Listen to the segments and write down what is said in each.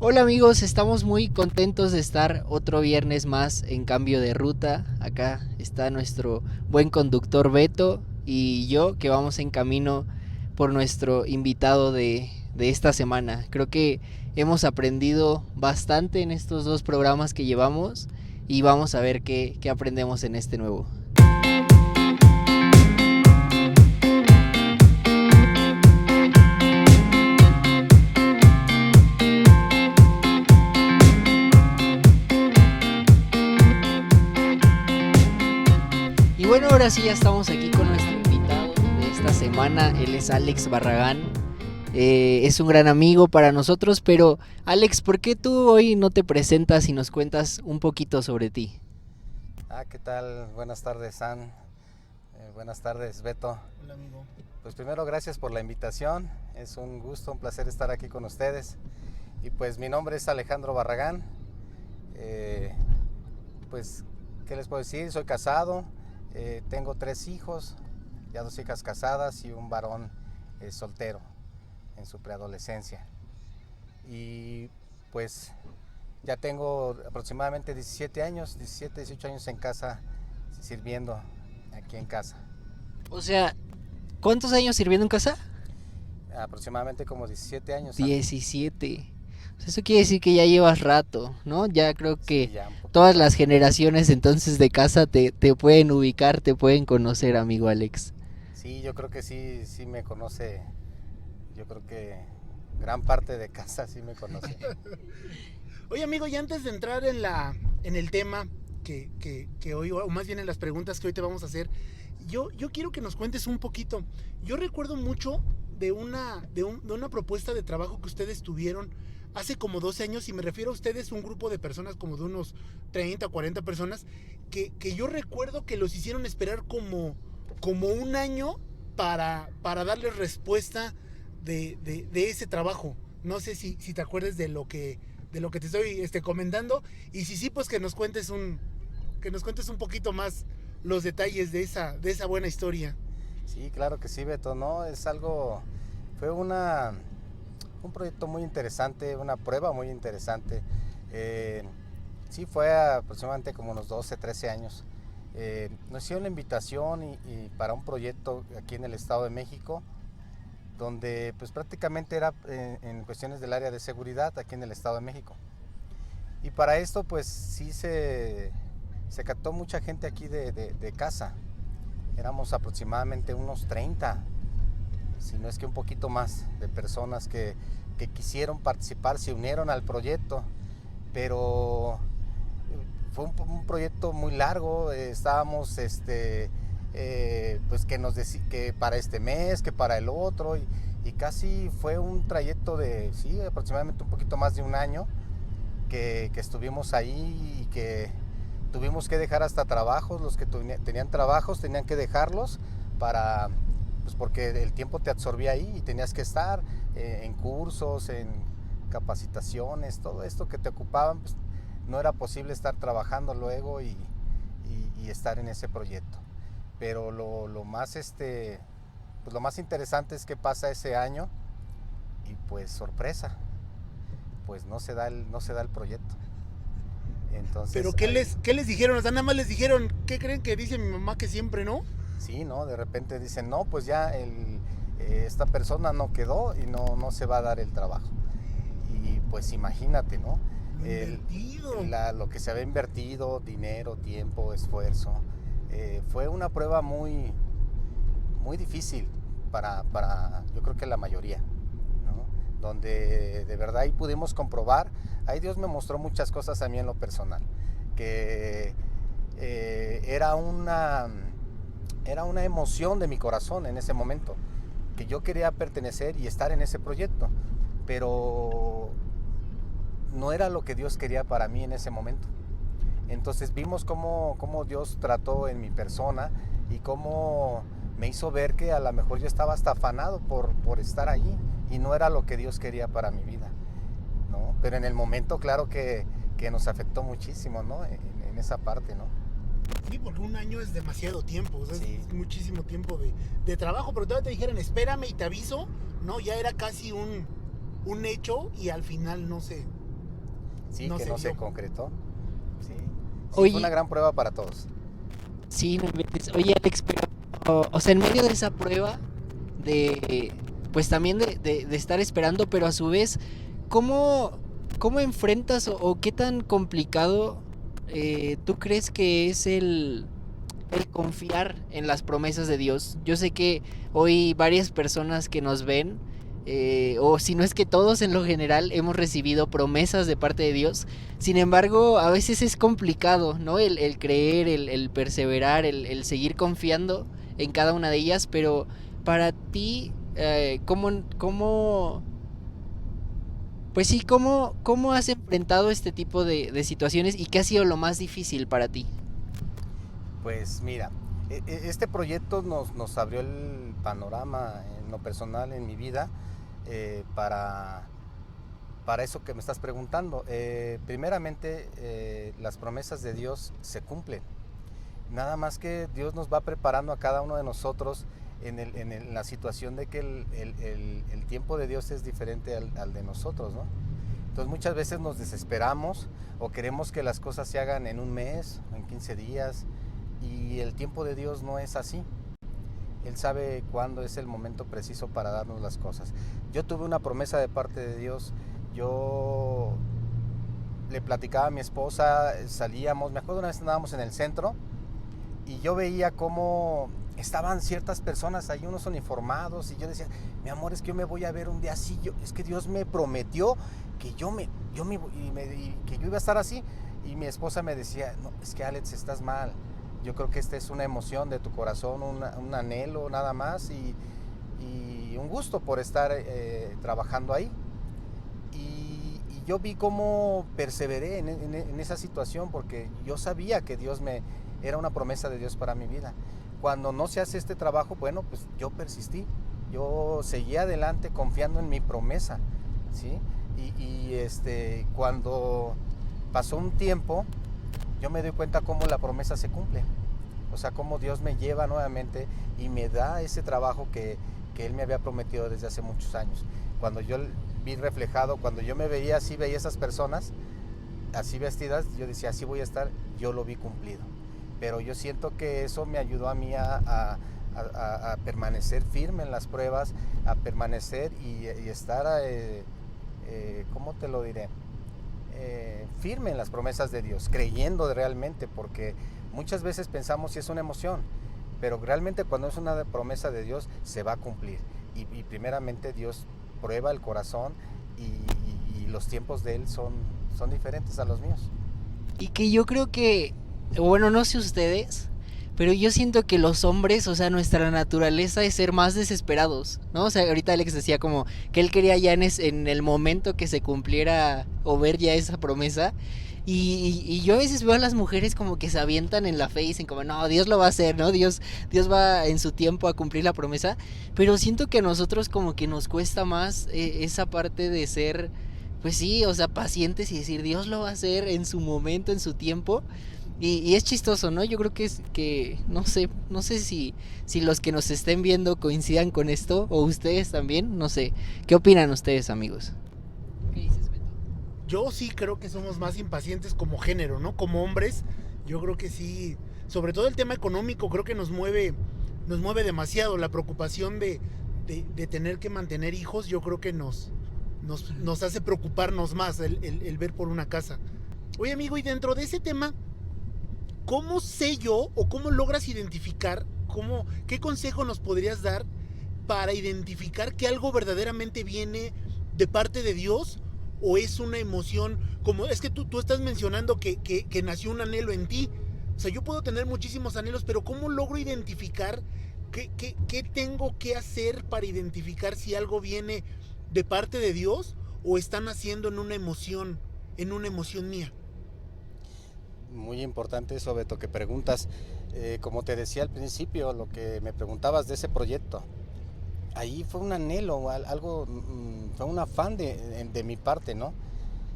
Hola amigos, estamos muy contentos de estar otro viernes más en cambio de ruta. Acá está nuestro buen conductor Beto y yo que vamos en camino por nuestro invitado de esta semana. Creo que hemos aprendido bastante en estos dos programas que llevamos y vamos a ver qué aprendemos en este nuevo. Y bueno, ahora sí ya estamos aquí con nuestro invitado de esta semana. Él es Alex Barragán. Es un gran amigo para nosotros, pero Alex, ¿por qué tú hoy no te presentas y nos cuentas un poquito sobre ti? ¿Qué tal? Buenas tardes, San. Buenas tardes, Beto. Hola amigo. Pues primero, gracias por la invitación. Es un gusto, un placer estar aquí con ustedes. Y pues mi nombre es Alejandro Barragán. Eh, pues, ¿qué les puedo decir? Soy casado, tengo 3 hijos, ya 2 hijas casadas y un varón soltero en su preadolescencia. Y pues ya tengo aproximadamente 17 años, 17, 18 años en casa, sirviendo aquí en casa. O sea, ¿cuántos años sirviendo en casa? Aproximadamente como 17 años. 17. O sea, eso quiere decir que ya llevas rato, ¿no? Ya creo Sí, que ya un todas poquito. las generaciones entonces de casa te pueden ubicar, te pueden conocer, amigo Alex. Sí, yo creo que sí, sí me conoce. Yo creo que gran parte de casa sí me conoce. Oye amigo, y antes de entrar en el tema que hoy, o más bien en las preguntas que hoy te vamos a hacer, yo quiero que nos cuentes un poquito. Yo recuerdo mucho de una propuesta de trabajo que ustedes tuvieron hace como 12 años, y me refiero a ustedes, un grupo de personas como de unos 30 o 40 personas, que yo recuerdo que los hicieron esperar como un año para darles respuesta de ese trabajo. No sé si te acuerdas de lo que te estoy comentando, y si sí, pues que nos cuentes un poquito más los detalles de esa buena historia. Sí, claro que sí, Beto, ¿no? Fue un proyecto muy interesante, una prueba muy interesante. Eh, sí, fue aproximadamente como unos 12, 13 años. Nos hicieron la invitación y para un proyecto aquí en el Estado de México, donde pues prácticamente era en cuestiones del área de seguridad aquí en el Estado de México. Y para esto pues sí se captó mucha gente aquí de casa. Éramos aproximadamente unos 30, si no es que un poquito más, de personas que quisieron participar, se unieron al proyecto, pero fue un proyecto muy largo. Estábamos pues que para este mes, que para el otro, y casi fue un trayecto de, sí, aproximadamente un poquito más de un año que estuvimos ahí, y que tuvimos que dejar hasta trabajos. Los que tenían trabajos tenían que dejarlos para, pues porque el tiempo te absorbía ahí y tenías que estar en cursos, en capacitaciones, todo esto que te ocupaban, pues no era posible estar trabajando luego y estar en ese proyecto. Pero pues lo más interesante es que pasa ese año y pues sorpresa, pues no se da el proyecto. Pero Entonces ahí, qué les dijeron? O sea, nada más les dijeron, ¿qué creen que dice mi mamá que siempre no? sí, ¿no? De repente dicen, no, pues ya esta persona no quedó y no se va a dar el trabajo. Y pues imagínate, ¿no? Lo invertido. Lo que se había invertido, dinero, tiempo, esfuerzo, fue una prueba muy, muy difícil para yo creo que la mayoría, ¿no? Donde de verdad ahí pudimos comprobar, ahí Dios me mostró muchas cosas a mí en lo personal, que era una emoción de mi corazón en ese momento, que yo quería pertenecer y estar en ese proyecto, pero no era lo que Dios quería para mí en ese momento. Entonces vimos cómo Dios trató en mi persona y cómo me hizo ver que a lo mejor yo estaba hasta afanado por estar allí y no era lo que Dios quería para mi vida, ¿no? Pero en el momento, claro que nos afectó muchísimo, ¿no? En esa parte, ¿no? Sí, porque un año es demasiado tiempo, o sea, Sí, es muchísimo tiempo de trabajo, pero todavía te dijeron, espérame y te aviso, no, ya era casi un hecho, y al final no sé. sí, no que se no se dio. concretó. Sí, Oye, fue una gran prueba para todos. sí, no inventes. Oye, Alex, pero, o sea, en medio de esa prueba de, pues también de estar esperando, pero a su vez, ¿cómo, cómo enfrentas o qué tan complicado tú crees que es el confiar en las promesas de Dios? Yo sé que hoy varias personas que nos ven, o si no es que todos en lo general, hemos recibido promesas de parte de Dios. Sin embargo, a veces es complicado, ¿no? El creer, el perseverar, el seguir confiando en cada una de ellas, pero para ti, pues sí, cómo has enfrentado este tipo de situaciones y qué ha sido lo más difícil para ti? Pues mira, este proyecto nos abrió el panorama en lo personal en mi vida, eh, para, para eso que me estás preguntando. Primeramente, las promesas de Dios se cumplen. Nada más que Dios nos va preparando a cada uno de nosotros en la situación de que el tiempo de Dios es diferente al de nosotros, ¿no? Entonces muchas veces nos desesperamos o queremos que las cosas se hagan en un mes, en 15 días, y el tiempo de Dios no es así. Él sabe cuándo es el momento preciso para darnos las cosas. Yo tuve una promesa de parte de Dios. Yo le platicaba a mi esposa, salíamos, me acuerdo una vez andábamos en el centro y yo veía cómo estaban ciertas personas ahí, unos uniformados, y yo decía, mi amor, es que yo me voy a ver un día así, es que Dios me prometió que que yo iba a estar así. Y mi esposa me decía, no, es que Alex, estás mal. Yo creo que esta es una emoción de tu corazón, un anhelo nada más, y un gusto por estar trabajando ahí. Y yo vi cómo perseveré en esa situación, porque yo sabía que era una promesa de Dios para mi vida. Cuando no se hace este trabajo, bueno, pues yo persistí, yo seguí adelante confiando en mi promesa, ¿sí? Cuando pasó un tiempo, yo me doy cuenta cómo la promesa se cumple. O sea, cómo Dios me lleva nuevamente y me da ese trabajo que Él me había prometido desde hace muchos años. Cuando yo vi reflejado, cuando yo me veía así, veía esas personas así vestidas, yo decía, así voy a estar, yo lo vi cumplido. Pero yo siento que eso me ayudó a mí a permanecer firme en las pruebas, a permanecer y estar, ¿cómo te lo diré? Firme en las promesas de Dios, creyendo realmente, porque muchas veces pensamos si es una emoción, pero realmente cuando es una promesa de Dios se va a cumplir. Y primeramente Dios prueba el corazón y los tiempos de Él son diferentes a los míos. Y que yo creo que, bueno, no sé ustedes, pero yo siento que los hombres, o sea, nuestra naturaleza es ser más desesperados, ¿no? O sea, ahorita Alex decía como que él quería ya en el momento que se cumpliera o ver ya esa promesa. Y yo a veces veo a las mujeres como que se avientan en la fe y dicen como, no, Dios lo va a hacer, ¿no? Dios va en su tiempo a cumplir la promesa. Pero siento que a nosotros como que nos cuesta más esa parte de ser, pues sí, o sea, pacientes y decir, Dios lo va a hacer en su momento, en su tiempo. Y es chistoso, ¿no? Yo creo que es que, no sé si los que nos estén viendo coincidan con esto, o ustedes también, no sé. ¿Qué opinan ustedes, amigos? ¿Qué dices, Beto? Yo sí creo que somos más impacientes como género, ¿no? Como hombres, yo creo que sí. Sobre todo el tema económico, creo que nos mueve demasiado. La preocupación de tener que mantener hijos, yo creo que nos hace preocuparnos más el ver por una casa. Oye, amigo, y dentro de ese tema, ¿cómo sé yo o cómo logras identificar, qué consejo nos podrías dar para identificar que algo verdaderamente viene de parte de Dios o es una emoción? Como es que tú estás mencionando que nació un anhelo en ti. O sea, yo puedo tener muchísimos anhelos, pero ¿cómo logro identificar qué tengo que hacer para identificar si algo viene de parte de Dios o está naciendo en una emoción mía? Muy importante eso, Beto, que preguntas. Como te decía al principio, lo que me preguntabas de ese proyecto, ahí fue un anhelo, algo, fue un afán de mi parte, ¿no?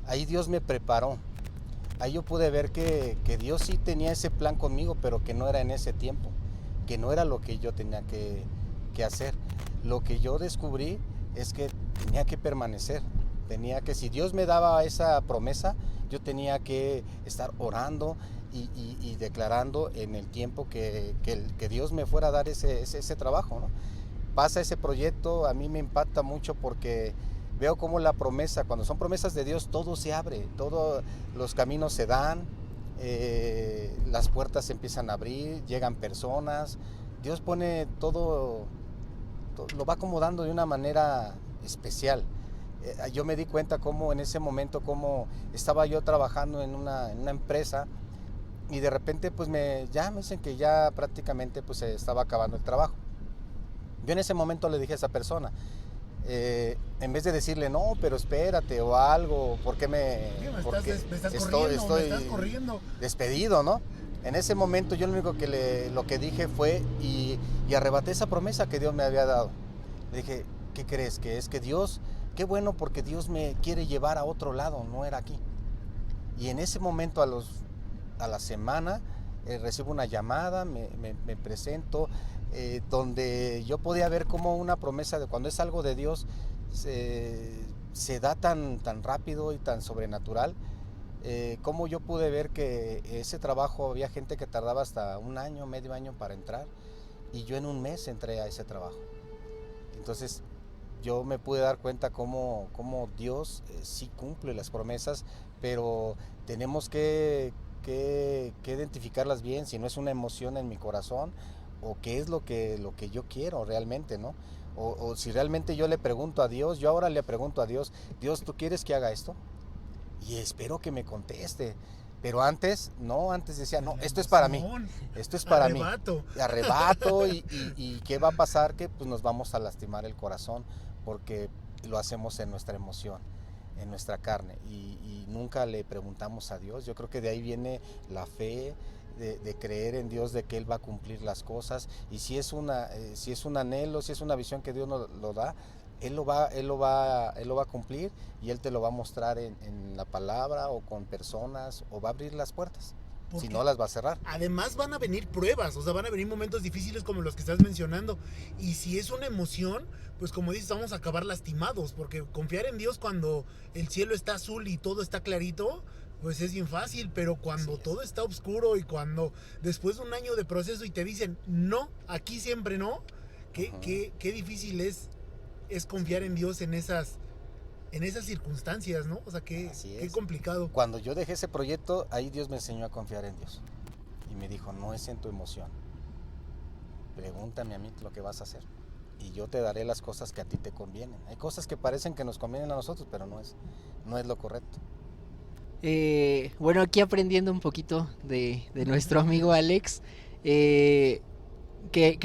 Ahí Dios me preparó. Ahí yo pude ver que Dios sí tenía ese plan conmigo, pero que no era en ese tiempo, que no era lo que yo tenía que hacer. Lo que yo descubrí es que tenía que permanecer, si Dios me daba esa promesa, yo tenía que estar orando y declarando en el tiempo que Dios me fuera a dar ese trabajo, ¿no? Pasa ese proyecto, a mí me impacta mucho porque veo cómo la promesa, cuando son promesas de Dios, todo se abre, todos los caminos se dan, las puertas se empiezan a abrir, llegan personas, Dios pone todo, lo va acomodando de una manera especial. Yo me di cuenta cómo en ese momento, cómo estaba yo trabajando en una empresa y de repente pues ya me dicen que ya prácticamente pues se estaba acabando el trabajo. Yo en ese momento le dije a esa persona, en vez de decirle no, pero espérate o algo, porque me estás corriendo. Despedido, ¿no? En ese momento yo lo único lo que dije fue y arrebaté esa promesa que Dios me había dado. Le dije, ¿qué crees? Que es que Dios, qué bueno porque Dios me quiere llevar a otro lado, no era aquí. Y en ese momento a la semana recibo una llamada, me presento, donde yo podía ver cómo una promesa de cuando es algo de Dios se da tan rápido y tan sobrenatural, cómo yo pude ver que ese trabajo había gente que tardaba hasta un año, medio año para entrar, y yo en un mes entré a ese trabajo. Entonces yo me pude dar cuenta cómo Dios sí cumple las promesas, pero tenemos que identificarlas bien, si no es una emoción en mi corazón o qué es lo que yo quiero realmente, ¿no? O si realmente yo le pregunto a Dios, yo ahora le pregunto a Dios, Dios, ¿tú quieres que haga esto? Y espero que me conteste. Pero antes decía, no, esto es para mí, esto es para Arrebato. mí. Arrebato y ¿qué va a pasar? Que pues nos vamos a lastimar el corazón porque lo hacemos en nuestra emoción, en nuestra carne y nunca le preguntamos a Dios. Yo creo que de ahí viene la fe, de creer en Dios, de que Él va a cumplir las cosas, y si es un anhelo, si es una visión que Dios nos lo da, Él lo va a cumplir, y Él te lo va a mostrar en la palabra o con personas, o va a abrir las puertas. Si no, las va a cerrar. Además van a venir pruebas, o sea, van a venir momentos difíciles como los que estás mencionando. Y si es una emoción, pues como dices, vamos a acabar lastimados, porque confiar en Dios cuando el cielo está azul y todo está clarito, pues es bien fácil, pero cuando todo está oscuro y cuando después de un año de proceso y te dicen, no, aquí siempre no, qué difícil es confiar en Dios en esas circunstancias, ¿no? O sea, qué complicado. Cuando yo dejé ese proyecto, ahí Dios me enseñó a confiar en Dios. Y me dijo, no es en tu emoción. Pregúntame a mí lo que vas a hacer. Y yo te daré las cosas que a ti te convienen. Hay cosas que parecen que nos convienen a nosotros, pero no es lo correcto. Bueno, aquí aprendiendo un poquito de nuestro amigo Alex, que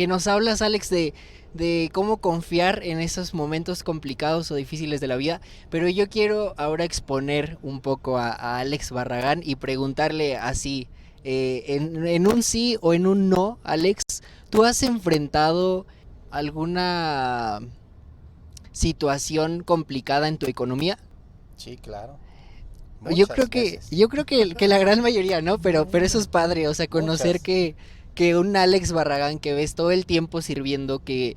nos hablas, Alex, de cómo confiar en esos momentos complicados o difíciles de la vida, pero yo quiero ahora exponer un poco a Alex Barragán y preguntarle así, en un sí o en un no, Alex, ¿tú has enfrentado alguna situación complicada en tu economía? Sí, claro. Yo creo que la gran mayoría, ¿no? Pero eso es padre, o sea, conocer que un Alex Barragán que ves todo el tiempo sirviendo, que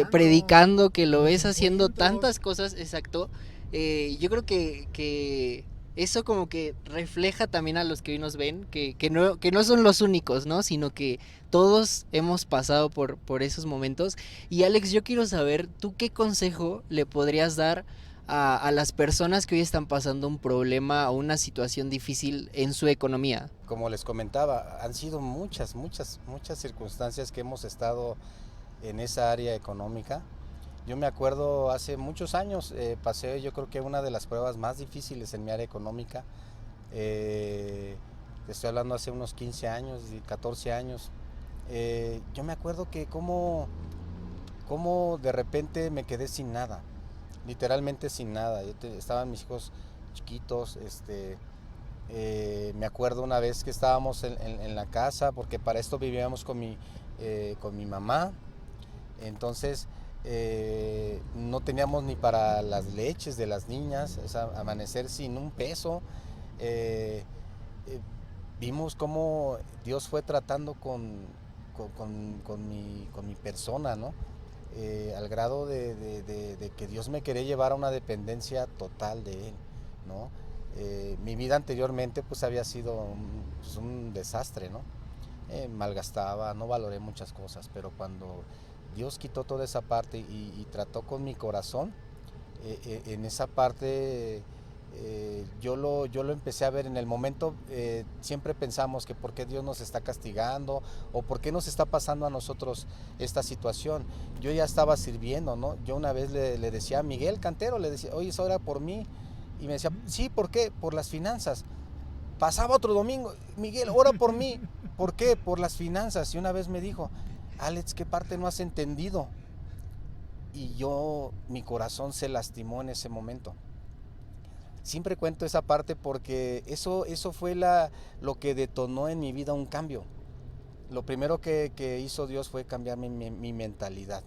predicando, que lo ves haciendo tantas cosas, exacto. Yo creo que eso como que refleja también a los que hoy nos ven, que no son los únicos, ¿no? Sino que todos hemos pasado por esos momentos. Y Alex, yo quiero saber, ¿tú qué consejo le podrías dar a las personas que hoy están pasando un problema o una situación difícil en su economía? Como les comentaba, han sido muchas circunstancias que hemos estado en esa área económica. Yo me acuerdo hace muchos años, pasé yo creo que una de las pruebas más difíciles en mi área económica. Te estoy hablando hace unos 15 años, 14 años. Yo me acuerdo que como de repente me quedé sin nada. Literalmente sin nada. Estaban mis hijos chiquitos, me acuerdo una vez que estábamos en la casa, porque para esto vivíamos con mi mamá, entonces no teníamos ni para las leches de las niñas, o sea, amanecer sin un peso. Vimos cómo Dios fue tratando con mi persona, ¿no? Al grado de que Dios me quería llevar a una dependencia total de Él, ¿no? Mi vida anteriormente pues había sido un desastre, ¿no? Malgastaba, no valoré muchas cosas, pero cuando Dios quitó toda esa parte y trató con mi corazón, en esa parte yo lo empecé a ver en el momento. Siempre pensamos que por qué Dios nos está castigando o por qué nos está pasando a nosotros esta situación. Yo ya estaba sirviendo, ¿no? Yo una vez le decía a Miguel Cantero, le decía, oye, ora por mí. Y me decía, sí, ¿por qué? Por las finanzas. Pasaba otro domingo, Miguel, ora por mí. ¿Por qué? Por las finanzas. Y una vez me dijo, Alex, ¿qué parte no has entendido? Y mi corazón se lastimó en ese momento. Siempre cuento esa parte porque eso fue lo que detonó en mi vida un cambio. Lo primero que hizo Dios fue cambiar mi mentalidad.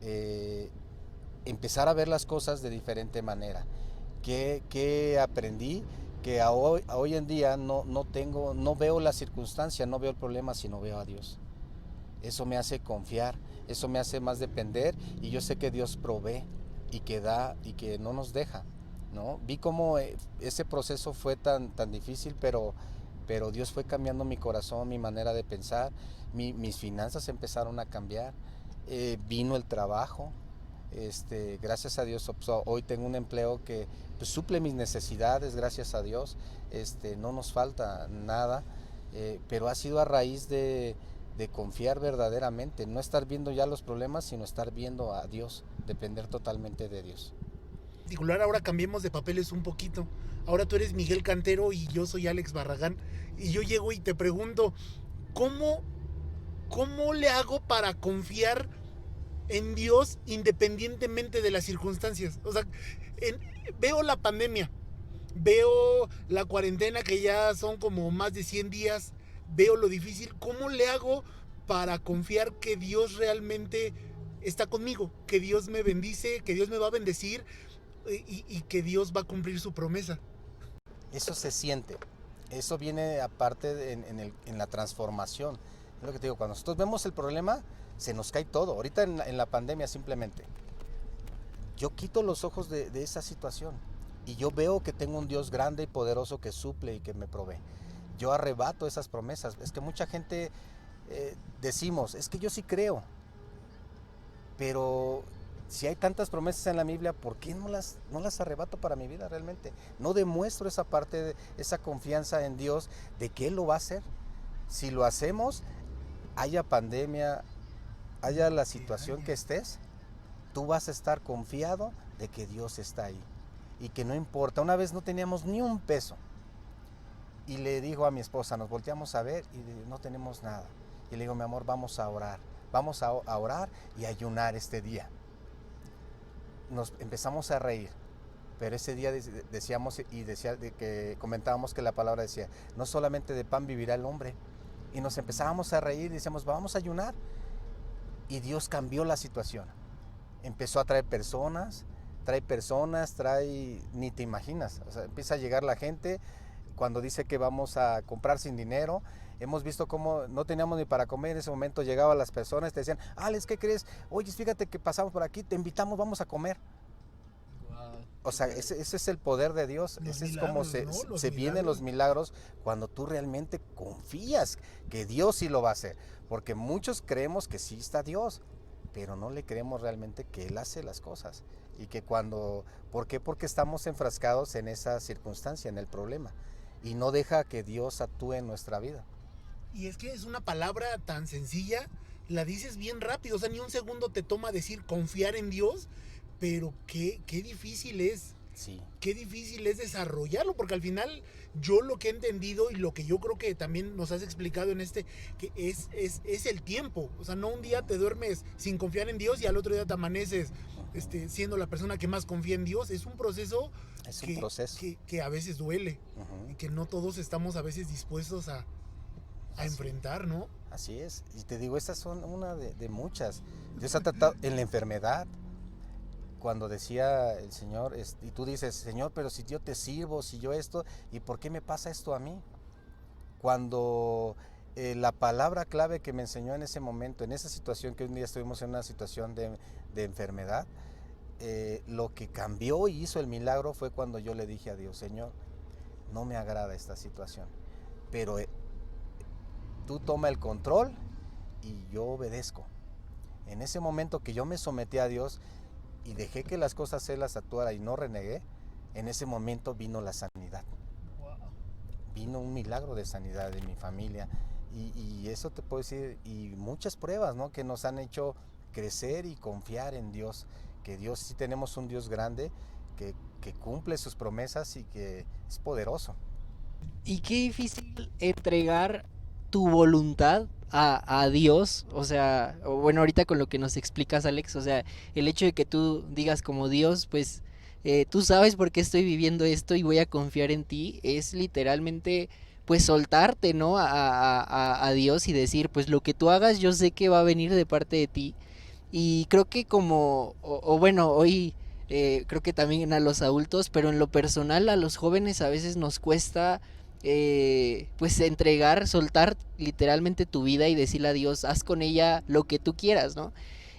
Eh, Empezar a ver las cosas de diferente manera. Que aprendí que a hoy en día no veo la circunstancia, no veo el problema, sino veo a Dios. Eso me hace confiar, eso me hace más depender, y yo sé que Dios provee y que da y que no nos deja, ¿no? Vi cómo ese proceso fue tan difícil, pero Dios fue cambiando mi corazón, mi manera de pensar, mis finanzas empezaron a cambiar, vino el trabajo. Gracias a Dios, hoy tengo un empleo que pues, suple mis necesidades, gracias a Dios. No nos falta nada, pero ha sido a raíz de confiar verdaderamente, no estar viendo ya los problemas, sino estar viendo a Dios, depender totalmente de Dios. Particular, ahora cambiemos de papeles un poquito. Ahora tú eres Miguel Cantero y yo soy Alex Barragán. Y yo llego y te pregunto, ¿cómo, cómo le hago para confiar en Dios independientemente de las circunstancias? O sea, veo la pandemia, veo la cuarentena que ya son como más de 100 días, veo lo difícil. ¿Cómo le hago para confiar que Dios realmente está conmigo? Que Dios me bendice, que Dios me va a bendecir y que Dios va a cumplir su promesa. Eso se siente, eso viene aparte en la transformación. Es lo que te digo, cuando nosotros vemos el problema, se nos cae todo. Ahorita en la pandemia simplemente, yo quito los ojos de esa situación y yo veo que tengo un Dios grande y poderoso que suple y que me provee. Yo arrebato esas promesas. Es que mucha gente decimos, es que yo sí creo, pero si hay tantas promesas en la Biblia, ¿por qué no las arrebato para mi vida realmente? No demuestro esa parte, esa confianza en Dios de que Él lo va a hacer. Si lo hacemos, haya pandemia, haya la situación que estés, tú vas a estar confiado de que Dios está ahí y que no importa. Una vez no teníamos ni un peso y le dijo a mi esposa, nos volteamos a ver y no tenemos nada. Y le digo, mi amor, vamos a orar y ayunar este día. Nos empezamos a reír, pero ese día decíamos que comentábamos que la palabra decía, no solamente de pan vivirá el hombre. Y nos empezábamos a reír y decíamos, vamos a ayunar. Y Dios cambió la situación. Empezó a trae personas, ni te imaginas. O sea, empieza a llegar la gente cuando dice que vamos a comprar sin dinero. Hemos visto cómo no teníamos ni para comer en ese momento, llegaban las personas, te decían, Alex, ¿qué crees? Oye, fíjate que pasamos por aquí, te invitamos, vamos a comer. Wow. O sea, ese es el poder de Dios, ese es como se vienen los milagros cuando tú realmente confías que Dios sí lo va a hacer. Porque muchos creemos que sí está Dios, pero no le creemos realmente que Él hace las cosas. Y que ¿por qué? Porque estamos enfrascados en esa circunstancia, en el problema. Y no deja que Dios actúe en nuestra vida. Y es que es una palabra tan sencilla, la dices bien rápido, o sea, ni un segundo te toma decir confiar en Dios, pero qué difícil es. Sí. Qué difícil es desarrollarlo, porque al final yo lo que he entendido y lo que yo creo que también nos has explicado en que es el tiempo. O sea, no un día te duermes sin confiar en Dios y al otro día te amaneces siendo la persona que más confía en Dios. Es un proceso, que a veces duele, y que no todos estamos a veces dispuestos a enfrentar, ¿no? Así es, y te digo, estas son una de muchas. Dios ha tratado en la enfermedad, cuando decía el Señor, y tú dices, Señor, pero si yo te sirvo, si yo esto, ¿y por qué me pasa esto a mí? Cuando la palabra clave que me enseñó en ese momento, en esa situación, que un día estuvimos en una situación de enfermedad, lo que cambió y hizo el milagro fue cuando yo le dije a Dios, Señor, no me agrada esta situación, pero tú toma el control y yo obedezco. En ese momento que yo me sometí a Dios y dejé que las cosas Él las actuara y no renegué, en ese momento vino la sanidad. Vino un milagro de sanidad de mi familia y eso te puedo decir, y muchas pruebas, ¿no?, que nos han hecho crecer y confiar en Dios, que Dios sí tenemos un Dios grande que cumple sus promesas y que es poderoso. Y qué difícil entregar tu voluntad a Dios, o sea, o bueno, ahorita con lo que nos explicas, Alex, o sea, el hecho de que tú digas como Dios, pues tú sabes por qué estoy viviendo esto y voy a confiar en ti, es literalmente pues soltarte, ¿no? A Dios y decir, pues lo que tú hagas yo sé que va a venir de parte de ti. Y creo que como, o bueno, hoy creo que también a los adultos, pero en lo personal a los jóvenes a veces nos cuesta pues entregar, soltar literalmente tu vida y decirle a Dios, haz con ella lo que tú quieras, ¿no?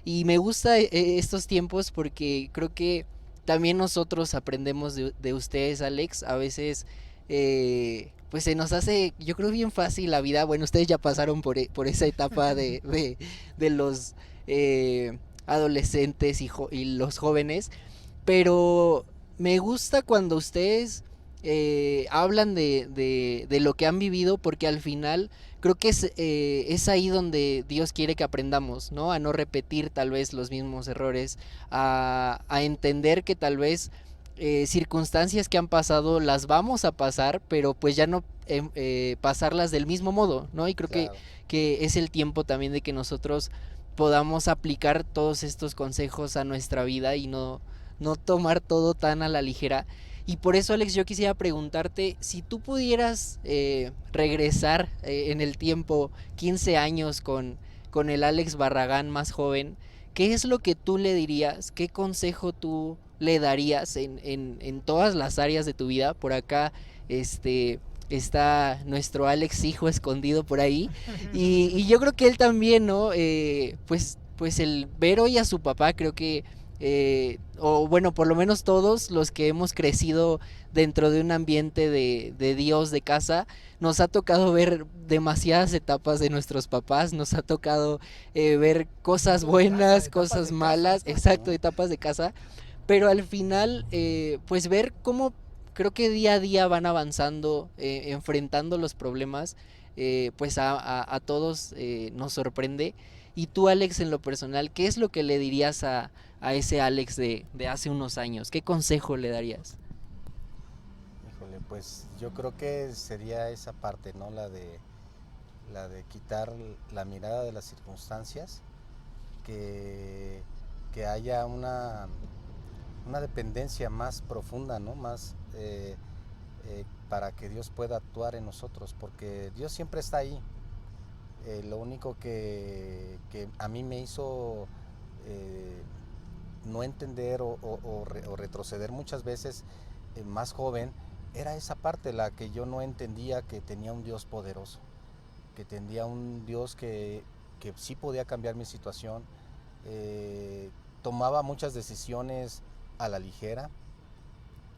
Y me gusta estos tiempos porque creo que también nosotros aprendemos de ustedes, Alex, a veces pues se nos hace, yo creo, bien fácil la vida. Bueno, ustedes ya pasaron por esa etapa de los adolescentes y los jóvenes, pero me gusta cuando ustedes hablan de lo que han vivido, porque al final creo que es ahí donde Dios quiere que aprendamos, ¿no? A no repetir tal vez los mismos errores, a entender que tal vez circunstancias que han pasado las vamos a pasar, pero pues ya no pasarlas del mismo modo, ¿no? Y creo Claro. que es el tiempo también de que nosotros podamos aplicar todos estos consejos a nuestra vida y no tomar todo tan a la ligera. Y por eso, Alex, yo quisiera preguntarte, si tú pudieras regresar en el tiempo 15 años con el Alex Barragán más joven, ¿qué es lo que tú le dirías? ¿Qué consejo tú le darías en todas las áreas de tu vida? Por acá está nuestro Alex hijo escondido por ahí. Y yo creo que él también, ¿no? Pues el ver hoy a su papá, creo que o bueno, por lo menos todos los que hemos crecido dentro de un ambiente de Dios, de casa, nos ha tocado ver demasiadas etapas de nuestros papás, nos ha tocado ver cosas buenas, cosas malas, exacto, etapas de casa, pero al final, pues ver cómo creo que día a día van avanzando, enfrentando los problemas, pues a todos nos sorprende. Y tú, Alex, en lo personal, ¿qué es lo que le dirías a ese Alex de hace unos años? ¿Qué consejo le darías? Híjole, pues yo creo que sería esa parte, ¿no? La de quitar la mirada de las circunstancias, que, que haya una dependencia más profunda, ¿no? Más para que Dios pueda actuar en nosotros, porque Dios siempre está ahí. Lo único que a mí me hizo no entender o retroceder muchas veces más joven, era esa parte la que yo no entendía, que tenía un Dios poderoso, que tenía un Dios que sí podía cambiar mi situación. Tomaba muchas decisiones a la ligera.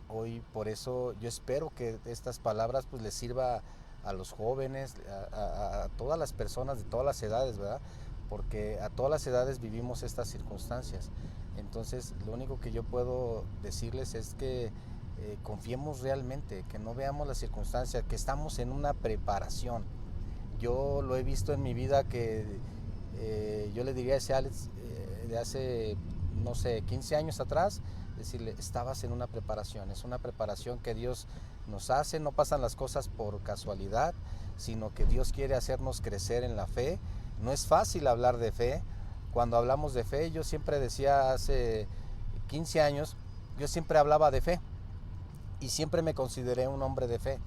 Hoy por eso yo espero que estas palabras pues les sirva a los jóvenes, a todas las personas de todas las edades, ¿verdad? Porque a todas las edades vivimos estas circunstancias. Entonces lo único que yo puedo decirles es que confiemos realmente, que no veamos las circunstancias, que estamos en una preparación. Yo lo he visto en mi vida que yo le diría a ese Alex de hace, no sé, 15 años atrás, decirle, estabas en una preparación, es una preparación que Dios nos hace, no pasan las cosas por casualidad, sino que Dios quiere hacernos crecer en la fe. No es fácil hablar de fe. Cuando hablamos de fe, yo siempre decía hace 15 años, yo siempre hablaba de fe y siempre me consideré un hombre de fe.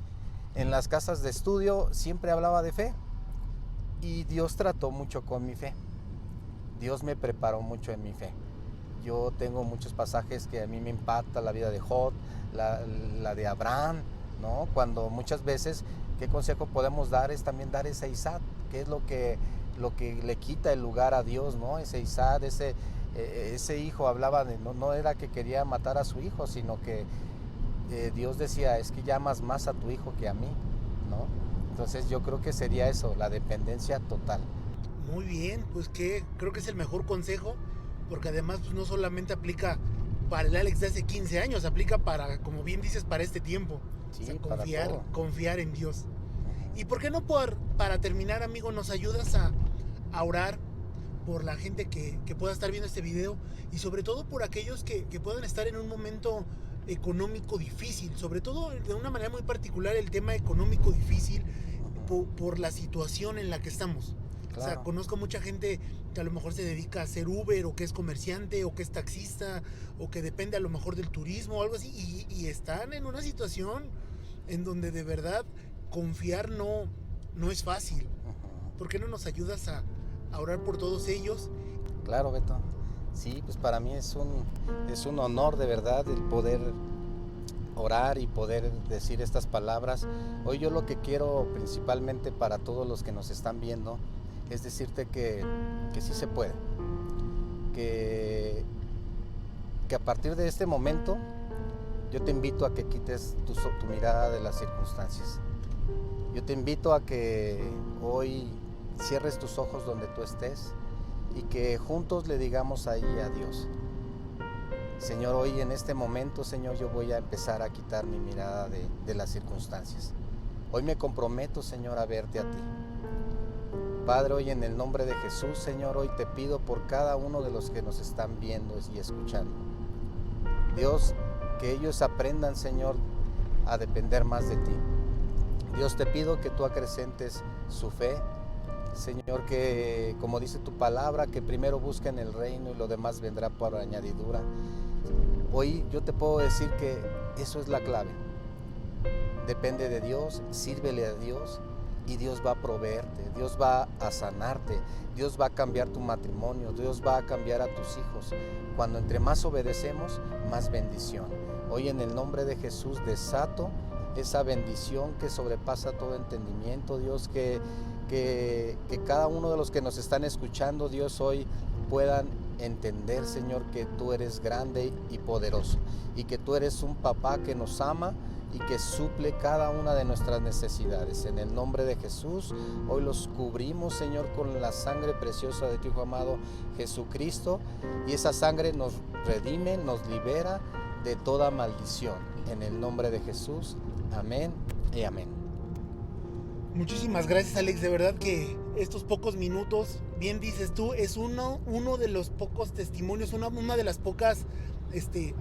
En las casas de estudio siempre hablaba de fe y Dios trató mucho con mi fe. Dios me preparó mucho en mi fe. Yo tengo muchos pasajes que a mí me impacta, la vida de Job, la de Abraham, ¿no? Cuando muchas veces, ¿qué consejo podemos dar? Es también dar ese Isaac, que es lo que le quita el lugar a Dios, ¿no? Ese Isaac, ese hijo hablaba de, no era que quería matar a su hijo, sino que Dios decía, es que llamas más a tu hijo que a mí, ¿no? Entonces yo creo que sería eso, la dependencia total. Muy bien, pues que creo que es el mejor consejo, porque además pues, no solamente aplica para el Alex de hace 15 años, aplica para, como bien dices, para este tiempo. Sí, O sea, para todo. confiar en Dios. ¿Y por qué no para terminar, amigo, nos ayudas a orar por la gente que pueda estar viendo este video y sobre todo por aquellos que puedan estar en un momento económico difícil, sobre todo de una manera muy particular el tema económico difícil por la situación en la que estamos? Claro. O sea, conozco mucha gente que a lo mejor se dedica a ser Uber o que es comerciante o que es taxista o que depende a lo mejor del turismo o algo así y están en una situación en donde de verdad confiar no es fácil. ¿Por qué no nos ayudas a orar por todos ellos? Claro, Beto. Sí, pues para mí es un honor de verdad el poder orar y poder decir estas palabras. Hoy yo lo que quiero principalmente para todos los que nos están viendo es decirte que sí se puede, que a partir de este momento yo te invito a que quites tu mirada de las circunstancias. Yo te invito a que hoy cierres tus ojos donde tú estés y que juntos le digamos ahí a Dios: Señor, hoy en este momento, Señor, yo voy a empezar a quitar mi mirada de las circunstancias. Hoy me comprometo, Señor, a verte a ti. Padre, hoy en el nombre de Jesús, Señor, hoy te pido por cada uno de los que nos están viendo y escuchando. Dios, que ellos aprendan, Señor, a depender más de ti. Dios, te pido que tú acrecentes su fe, Señor, que como dice tu palabra, que primero busquen el reino y lo demás vendrá por añadidura. Hoy yo te puedo decir que eso es la clave. Depende de Dios, sírvele a Dios y Dios va a proveerte, Dios va a sanarte, Dios va a cambiar tu matrimonio, Dios va a cambiar a tus hijos. Cuando entre más obedecemos, más bendición. Hoy en el nombre de Jesús desato esa bendición que sobrepasa todo entendimiento, Dios, que cada uno de los que nos están escuchando, Dios, hoy puedan entender, Señor, que tú eres grande y poderoso y que tú eres un papá que nos ama y que suple cada una de nuestras necesidades. En el nombre de Jesús, hoy los cubrimos, Señor, con la sangre preciosa de tu Hijo amado Jesucristo, y esa sangre nos redime, nos libera de toda maldición. En el nombre de Jesús, amén y amén. Muchísimas gracias, Alex, de verdad que estos pocos minutos, bien dices tú, es uno de los pocos testimonios, una de las pocas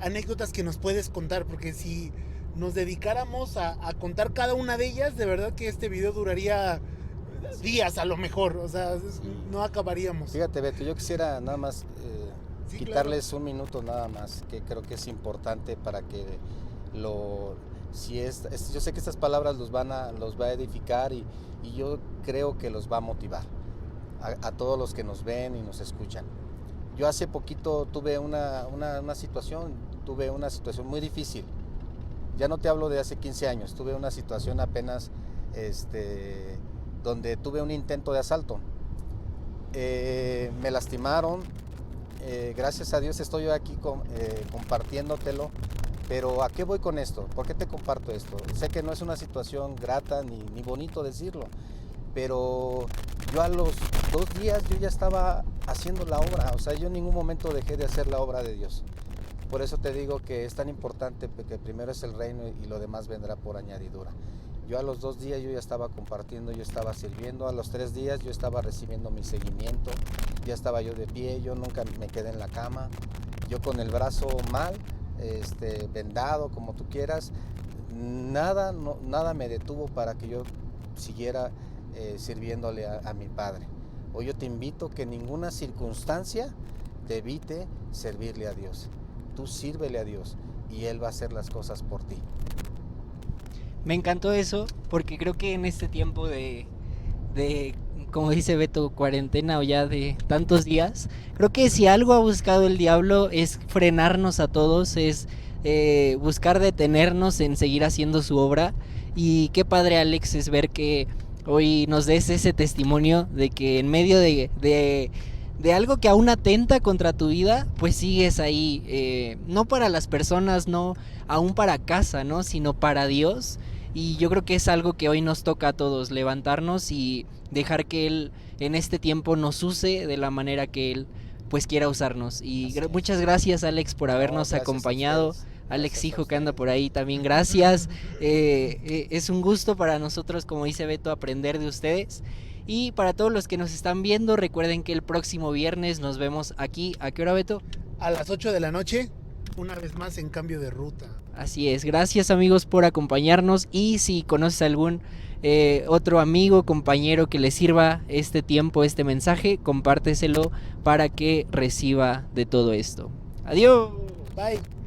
anécdotas que nos puedes contar, porque si nos dedicáramos a contar cada una de ellas, de verdad que este video duraría días a lo mejor, o sea, no acabaríamos. Fíjate, Beto, yo quisiera nada más Sí, quitarles claro. un minuto nada más, que creo que es importante para que yo sé que estas palabras los va a edificar y yo creo que los va a motivar a todos los que nos ven y nos escuchan. Yo hace poquito tuve una situación muy difícil. Ya no te hablo de hace 15 años, tuve una situación apenas donde tuve un intento de asalto. Me lastimaron, gracias a Dios estoy yo aquí compartiéndotelo, pero ¿a qué voy con esto? ¿Por qué te comparto esto? Sé que no es una situación grata ni bonito decirlo, pero yo a los 2 días yo ya estaba haciendo la obra, o sea, yo en ningún momento dejé de hacer la obra de Dios. Por eso te digo que es tan importante, porque primero es el reino y lo demás vendrá por añadidura. Yo a los 2 días yo ya estaba compartiendo, yo estaba sirviendo, a los 3 días yo estaba recibiendo mi seguimiento, ya estaba yo de pie, yo nunca me quedé en la cama, yo con el brazo mal, vendado, como tú quieras, nada me detuvo para que yo siguiera sirviéndole a mi Padre. Hoy yo te invito que ninguna circunstancia te evite servirle a Dios. Tú sírvele a Dios y Él va a hacer las cosas por ti. Me encantó eso porque creo que en este tiempo de como dice Beto, cuarentena o ya de tantos días, creo que si algo ha buscado el diablo es frenarnos a todos, es buscar detenernos en seguir haciendo su obra. Y qué padre, Alex, es ver que hoy nos des ese testimonio de que en medio de de algo que aún atenta contra tu vida, pues sigues ahí, no para las personas, no aún para casa, ¿no? Sino para Dios. Y yo creo que es algo que hoy nos toca a todos, levantarnos y dejar que Él en este tiempo nos use de la manera que Él pues quiera usarnos. Y muchas gracias, Alex, por habernos acompañado. Alex, hijo, que anda por ahí también, gracias. Es un gusto para nosotros, como dice Beto, aprender de ustedes. Y para todos los que nos están viendo, recuerden que el próximo viernes nos vemos aquí. ¿A qué hora, Beto? A las 8 de la noche, una vez más en Cambio de Ruta. Así es, gracias amigos por acompañarnos. Y si conoces algún otro amigo, compañero que le sirva este tiempo, este mensaje, compárteselo para que reciba de todo esto. Adiós. Bye.